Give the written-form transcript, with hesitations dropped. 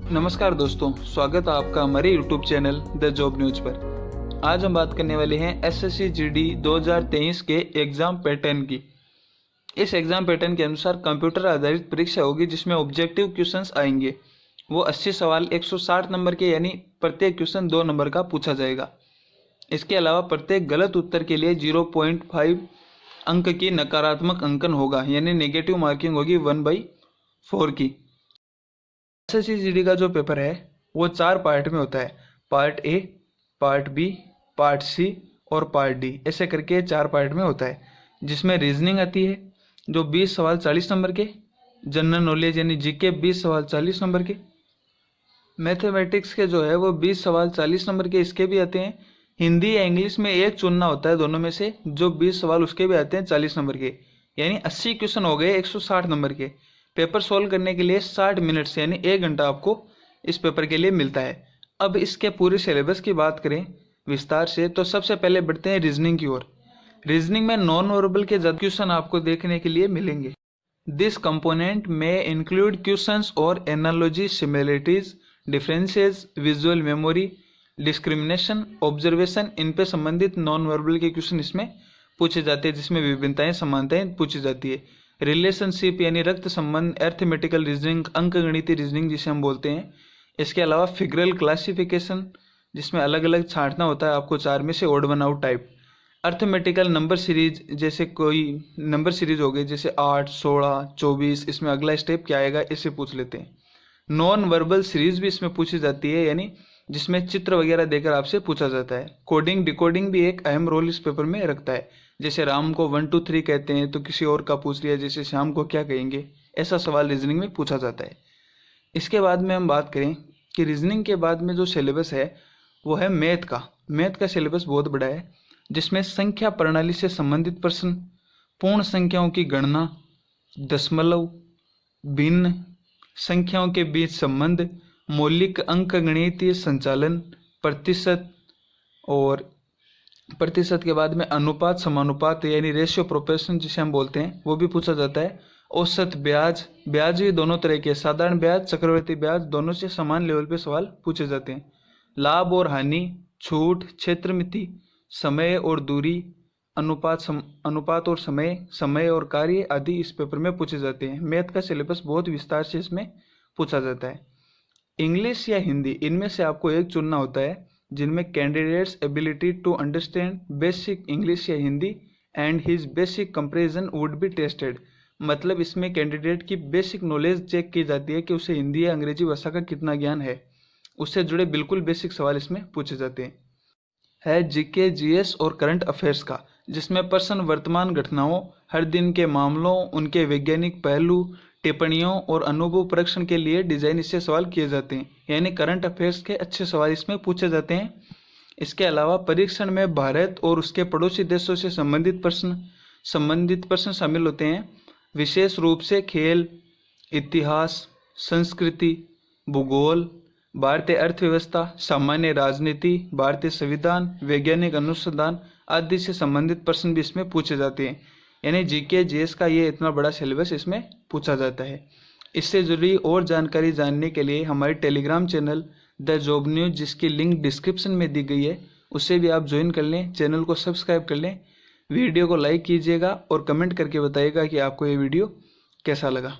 नमस्कार दोस्तों, स्वागत है आपका हमारे YouTube channel the job news पर। आज हम बात करने वाले हैं एसएससी जीडी 2023 के एग्जाम पैटर्न की। इस एग्जाम पैटर्न के अनुसार कंप्यूटर आधारित परीक्षा होगी जिसमें ऑब्जेक्टिव क्वेश्चंस आएंगे। वो 80 सवाल 160 नंबर के, यानी प्रत्येक क्वेश्चन 2 नंबर का पूछा जाएगा। इसके अलावा प्रत्येक गलत उत्तर के लिए 0.5 अंक की नकारात्मक अंकन होगा, यानी नेगेटिव मार्किंग होगी 1/4 की। एसएससी जीडी का जो पेपर है वो 4 पार्ट में होता है। Part A, part B, part C और पार्ट डी, ऐसे करके 4 पार्ट में होता है। जिसमें रीजनिंग आती है जो 20 सवाल 40 नंबर के, जनरल नॉलेज यानी जीके 20 सवाल 40 नंबर के, मैथमेटिक्स के जो है वो 20 सवाल 40 नंबर के, इसके भी आते हैं। हिंदी या इंग्लिश में एक चुनना होता है दोनों में से, जो 20 सवाल उसके भी आते हैं 40 नंबर के, यानी 80 क्वेश्चन हो गए 160 नंबर के। पेपर सोल्व करने के लिए 60 मिनट से यानी 1 घंटा आपको इस पेपर के लिए मिलता है। अब इसके पूरे सिलेबस की बात करें विस्तार से, तो सबसे पहले बढ़ते हैं रीजनिंग की ओर। रीजनिंग में नॉन वर्बल के ज्यादा क्वेश्चन आपको देखने के लिए मिलेंगे। दिस कंपोनेंट में इंक्लूड क्वेश्चंस और analogy, similarities, differences, visual memory, discrimination, observation, इन पे संबंधित नॉन वर्बल के क्वेश्चन इसमें पूछे जाते हैं, जिसमें विभिन्नताएं समानताएं पूछी जाती है। रिलेशनशिप यानी रक्त संबंध, अर्थमेटिकल रीजनिंग, अंकगणितीय रीजनिंग जिसे हम बोलते हैं। इसके अलावा फिगरल क्लासिफिकेशन, जिसमें अलग अलग छांटना होता है आपको 4 में से odd one out type. Arithmetical number series, जैसे कोई नंबर सीरीज हो गई जैसे 8, 16, 24, इसमें अगला स्टेप क्या आएगा इसे पूछ लेते हैं। नॉन वर्बल सीरीज भी इसमें पूछी जाती है, यानी जिसमें चित्र वगैरह देकर आपसे पूछा जाता है। कोडिंग डिकोडिंग भी एक अहम रोल इस पेपर में रखता है। जैसे राम को 1 2 3 कहते हैं तो किसी और का पूछ लिया जैसे श्याम को क्या कहेंगे, ऐसा सवाल रीजनिंग में पूछा जाता है। इसके बाद में हम बात करें कि रीजनिंग के बाद में जो सिलेबस है वो है मैथ का। मैथ का सिलेबस बहुत बड़ा है, जिसमें संख्या प्रणाली से संबंधित प्रश्न, पूर्ण संख्याओं की गणना, दशमलव, भिन्न संख्याओं के बीच संबंध, मौलिक अंकगणितीय संचालन, प्रतिशत, और प्रतिशत के बाद में अनुपात, समानुपात यानी रेशियो प्रोपोर्शन जिसे हम बोलते हैं वो भी पूछा जाता है। औसत ब्याज, ब्याज भी दोनों तरह के, साधारण ब्याज, चक्रवृद्धि ब्याज, दोनों से समान लेवल पे सवाल पूछे जाते हैं। लाभ और हानि, छूट, क्षेत्रमिति, समय और दूरी, अनुपात और समय, समय और कार्य आदि इस पेपर में पूछे जाते हैं। मैथ का सिलेबस बहुत विस्तार से इसमें पूछा जाता है। इंग्लिश या हिंदी, इनमें से आपको एक चुनना होता है, जिनमें candidates ability to understand basic English या Hindi and his basic comparison would be tested. मतलब इसमें कैंडिडेट की बेसिक नॉलेज चेक की जाती है कि उसे हिंदी या अंग्रेजी भाषा का कितना ज्ञान है। उससे जुड़े बिल्कुल बेसिक सवाल इसमें पूछे जाते हैं। है जीके, जीएस और करंट अफेयर्स का, जिसमें प्रश्न वर्तमान घटनाओं, हर दिन के मामलों, उनके वैज्ञानिक पहलू, टिप्पणियों और अनुभव परीक्षण के लिए डिजाइन इससे सवाल किए जाते हैं, यानी करंट अफेयर्स के अच्छे सवाल इसमें पूछे जाते हैं। इसके अलावा परीक्षण में भारत और उसके पड़ोसी देशों से संबंधित प्रश्न शामिल होते हैं। विशेष रूप से खेल, इतिहास, संस्कृति, भूगोल, भारतीय अर्थव्यवस्था, सामान्य राजनीति, भारतीय संविधान, वैज्ञानिक अनुसंधान आदि से संबंधित प्रश्न भी इसमें पूछे जाते हैं। यानी जीके जीएस का ये इतना बड़ा सिलेबस इसमें पूछा जाता है। इससे जुड़ी और जानकारी जानने के लिए हमारे Telegram channel the job news, जिसकी लिंक डिस्क्रिप्शन में दी गई है, उससे भी आप ज्वाइन कर लें, चैनल को सब्सक्राइब कर लें। वीडियो को लाइक कीजिएगा और कमेंट करके बताइएगा कि आपको ये वीडियो कैसा लगा।